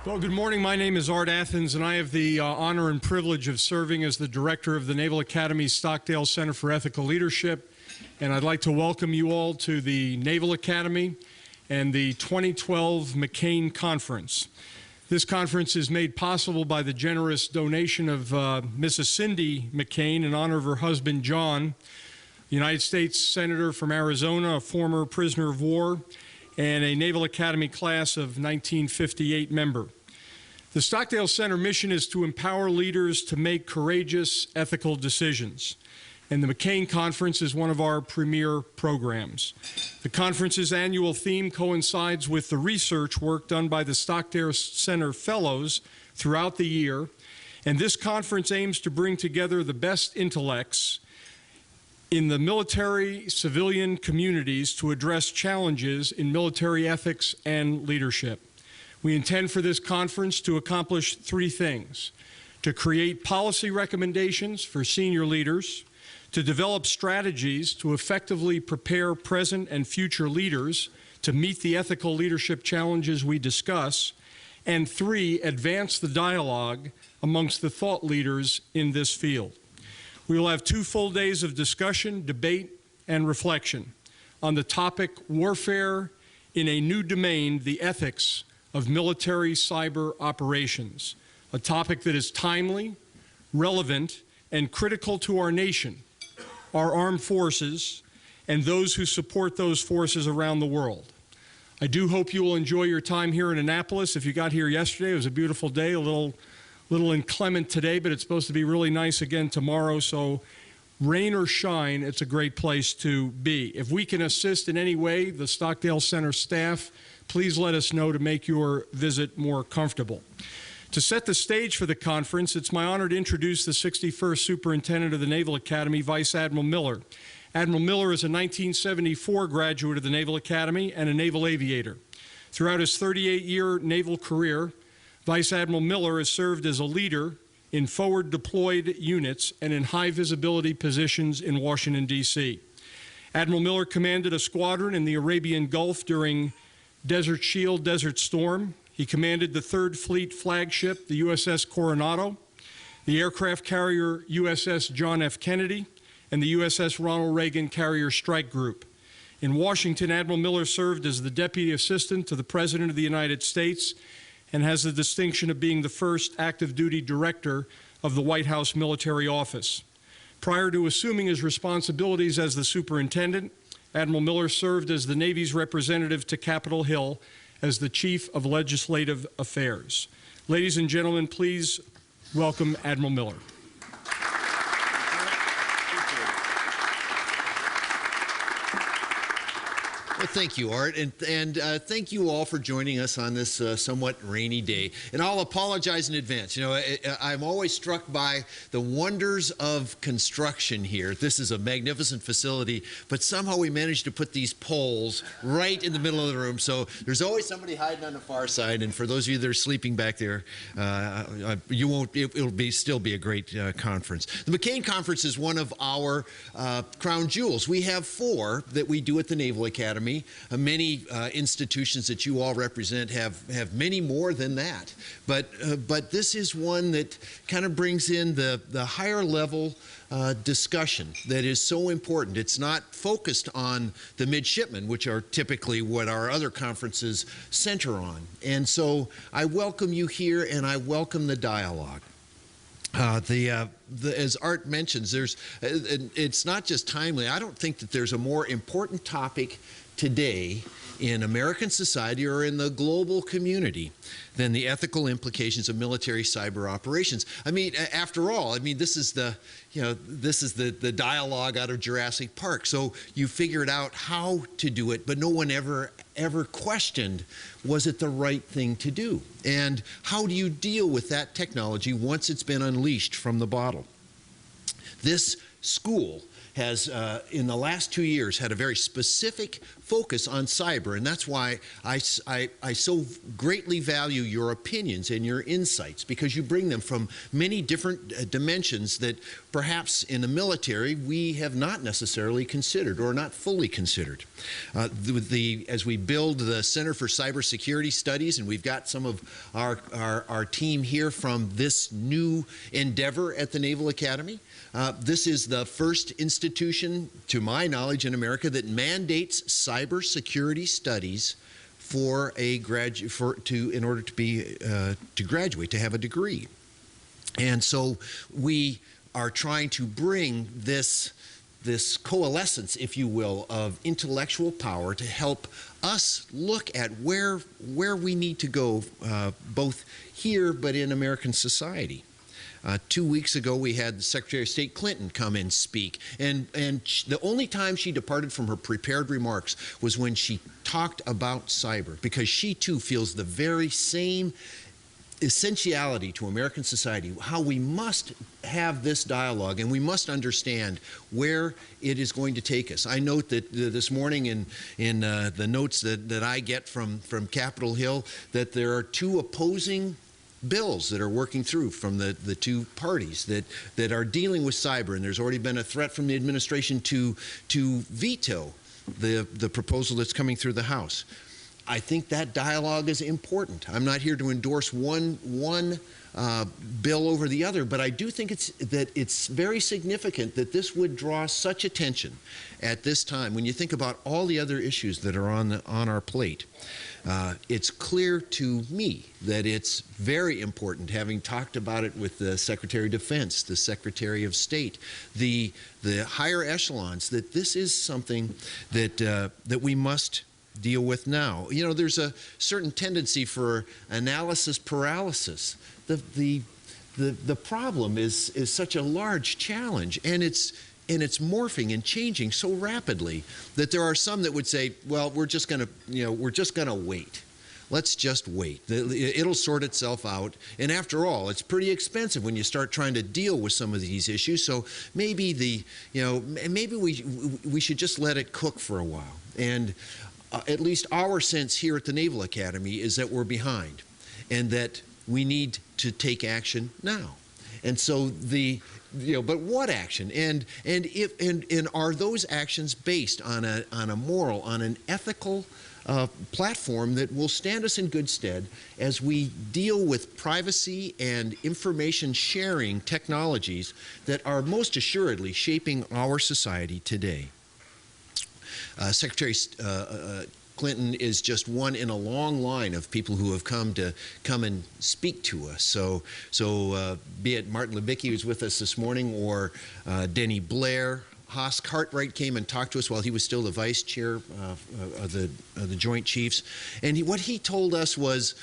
Well, good morning. My name is Art Athens, and I have the honor and privilege of serving as the director of the Naval Academy's Stockdale Center for Ethical Leadership. And I'd like to welcome you all to the Naval Academy and the 2012 McCain Conference. This conference is made possible by the generous donation of Mrs. Cindy McCain in honor of her husband, John, United States Senator from Arizona, a former prisoner of war, and a Naval Academy class of 1958 member. The Stockdale Center mission is to empower leaders to make courageous, ethical decisions. And the McCain Conference is one of our premier programs. The conference's annual theme coincides with the research work done by the Stockdale Center Fellows throughout the year. And this conference aims to bring together the best intellects in the military civilian communities to address challenges in military ethics and leadership. We intend for this conference to accomplish three things: to create policy recommendations for senior leaders, to develop strategies to effectively prepare present and future leaders to meet the ethical leadership challenges we discuss, and three, advance the dialogue amongst the thought leaders in this field. We will have 2 full days of discussion, debate, and reflection on the topic warfare in a new domain, the ethics of military cyber operations, a topic that is timely, relevant, and critical to our nation, our armed forces, and those who support those forces around the world. I do hope you will enjoy your time here in Annapolis. If you got here yesterday, it was a beautiful day, a little inclement today, but it's supposed to be really nice again tomorrow, so rain or shine, it's a great place to be. If we can assist in any way, the Stockdale Center staff, please let us know to make your visit more comfortable. To set the stage for the conference, it's my honor to introduce the 61st Superintendent of the Naval Academy, Vice Admiral Miller. Admiral Miller is a 1974 graduate of the Naval Academy and a naval aviator. Throughout his 38-year naval career, Vice Admiral Miller has served as a leader in forward deployed units and in high visibility positions in Washington, D.C. Admiral Miller commanded a squadron in the Arabian Gulf during Desert Shield, Desert Storm. He commanded the 3rd Fleet flagship, the USS Coronado, the aircraft carrier USS John F. Kennedy, and the USS Ronald Reagan Carrier Strike Group. In Washington, Admiral Miller served as the Deputy Assistant to the President of the United States and has the distinction of being the first active duty director of the White House Military Office. Prior to assuming his responsibilities as the superintendent, Admiral Miller served as the Navy's representative to Capitol Hill as the Chief of Legislative Affairs. Ladies and gentlemen, please welcome Admiral Miller. Well, thank you, Art, and thank you all for joining us on this somewhat rainy day. And I'll apologize in advance. You know, I'm always struck by the wonders of construction here. This is a magnificent facility, but somehow we managed to put these poles right in the middle of the room. So there's always somebody hiding on the far side. And for those of you that are sleeping back there, you won't. It'll still be a great conference. The McCain Conference is one of our crown jewels. We have 4 that we do at the Naval Academy. Many institutions that you all represent have many more than that. But this is one that kind of brings in the higher level discussion that is so important. It's not focused on the midshipmen, which are typically what our other conferences center on. And so I welcome you here, and I welcome the dialogue. As Art mentions, it's not just timely. I don't think that there's a more important topic today in American society or in the global community than the ethical implications of military cyber operations. I mean, after all, I mean, this is the dialogue out of Jurassic Park. So you figured out how to do it, but no one ever questioned, was it the right thing to do? And how do you deal with that technology once it's been unleashed from the bottle? This school has, in the last 2 years, had a very specific focus on cyber, and that's why I so greatly value your opinions and your insights, because you bring them from many different dimensions that perhaps in the military we have not necessarily considered or not fully considered. As we build the Center for Cybersecurity Studies, and we've got some of our team here from this new endeavor at the Naval Academy. This is the first institution, to my knowledge, in America that mandates cybersecurity studies for a in order to be to graduate, to have a degree. And so we are trying to bring this coalescence, if you will, of intellectual power to help us look at where we need to go, both here but in American society. 2 weeks ago, we had Secretary of State Clinton come and speak, and the only time she departed from her prepared remarks was when she talked about cyber, because she too feels the very same essentiality to American society, how we must have this dialogue and we must understand where it is going to take us. I note that this morning in the notes that I get from Capitol Hill, that there are 2 opposing bills that are working through from the 2 parties that are dealing with cyber, and there's already been a threat from the administration to veto the proposal that's coming through the House. I think that dialogue is important. I'm not here to endorse one bill over the other, but I do think it's very significant that this would draw such attention at this time. When you think about all the other issues that are on our plate, it's clear to me that it's very important, having talked about it with the Secretary of Defense, the Secretary of State, the higher echelons, that this is something that we must deal with now. You know, there's a certain tendency for analysis paralysis. The problem is such a large challenge, and it's morphing and changing so rapidly that there are some that would say, well, we're just going to wait. Let's just wait. It'll sort itself out. And after all, it's pretty expensive when you start trying to deal with some of these issues. So maybe maybe we should just let it cook for a while. And at least our sense here at the Naval Academy is that we're behind, and that we need to take action now. And so but what action? And are those actions based on a moral, on an ethical platform that will stand us in good stead as we deal with privacy and information sharing technologies that are most assuredly shaping our society today? Secretary Clinton is just one in a long line of people who have come and speak to us. So be it Martin Levicki, who's with us this morning, or Denny Blair. Haas Cartwright came and talked to us while he was still the vice chair of the Joint Chiefs. And what he told us was,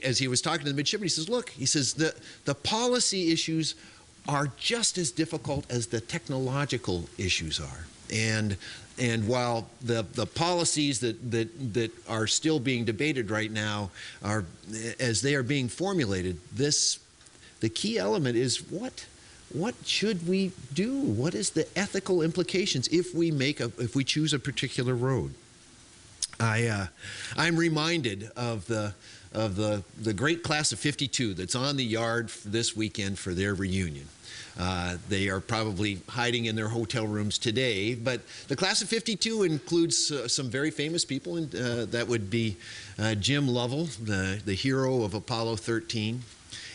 as he was talking to the midshipmen, he says, look, he says, the policy issues are just as difficult as the technological issues are. And while the policies that are still being debated right now are, as they are being formulated, the key element is what should we do? What is the ethical implications if we choose a particular road? I'm reminded of the great class of '52 that's on the yard this weekend for their reunion. They are probably hiding in their hotel rooms today, but the class of '52 includes some very famous people, and that would be Jim Lovell, the hero of Apollo 13.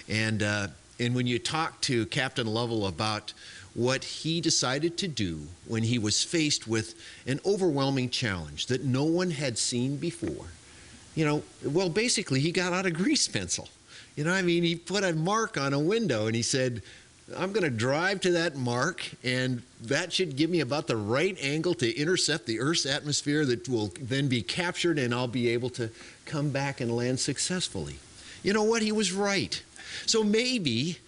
And when you talk to Captain Lovell about what he decided to do when he was faced with an overwhelming challenge that no one had seen before, well, basically he got out a grease pencil. He put a mark on a window and he said, I'm going to drive to that mark, and that should give me about the right angle to intercept the Earth's atmosphere that will then be captured, and I'll be able to come back and land successfully. You know what? He was right. So maybe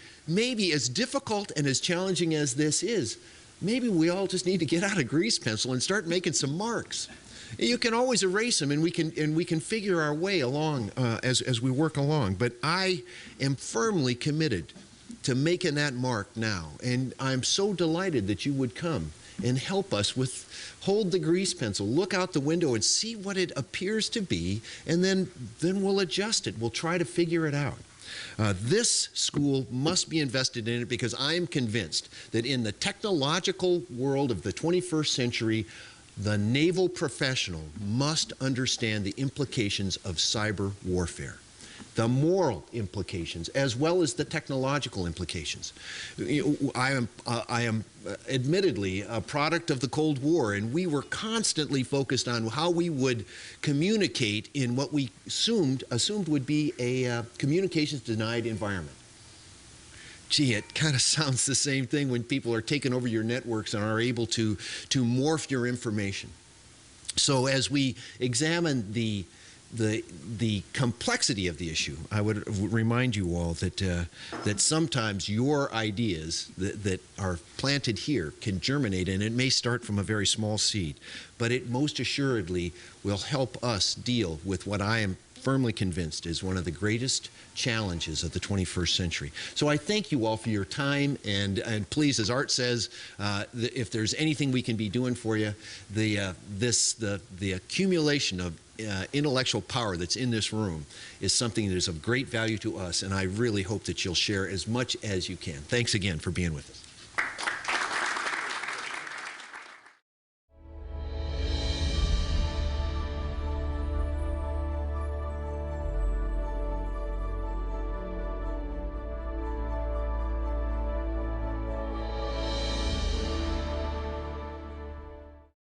as difficult and as challenging as this is, maybe we all just need to get out a grease pencil and start making some marks. You can always erase them, and we can figure our way along as we work along. But I am firmly committed making that mark now. And I'm so delighted that you would come and help us hold the grease pencil, look out the window and see what it appears to be, and then we'll adjust it. We'll try to figure it out. This school must be invested in it because I am convinced that in the technological world of the 21st century, the naval professional must understand the implications of cyber warfare, the moral implications, as well as the technological implications. I am admittedly a product of the Cold War, and we were constantly focused on how we would communicate in what we assumed would be a communications denied environment. Gee, it kind of sounds the same thing when people are taking over your networks and are able to morph your information. So as we examine the complexity of the issue, I would remind you all that sometimes your ideas that are planted here can germinate, and it may start from a very small seed, but it most assuredly will help us deal with what I am firmly convinced is one of the greatest challenges of the 21st century. So I thank you all for your time, and please, as Art says, if there's anything we can be doing for you, the accumulation of intellectual power that's in this room is something that is of great value to us, and I really hope that you'll share as much as you can. Thanks again for being with us.